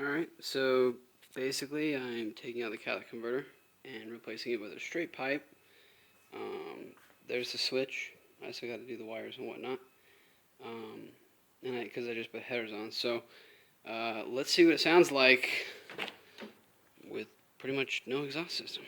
Alright, so basically I'm taking out the catalytic converter and replacing it with a straight pipe. There's the switch. I still got to do the wires and whatnot. Because I just put headers on. So let's see what it sounds like with pretty much no exhaust system.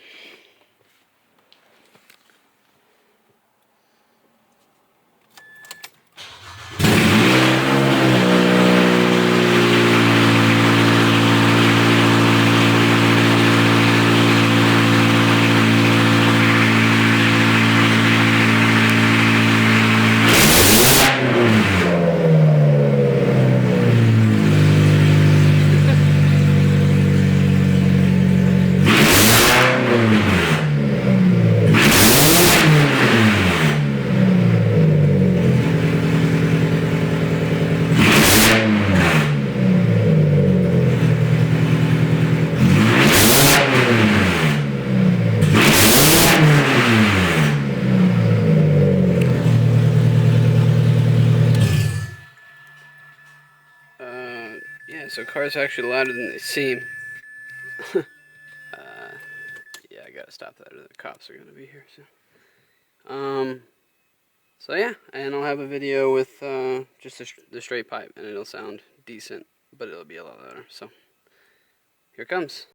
Yeah, so cars are actually louder than they seem. Yeah, I gotta stop that or the cops are gonna be here. So yeah, and I'll have a video with just the straight pipe, and it'll sound decent, but it'll be a lot louder. So here it comes.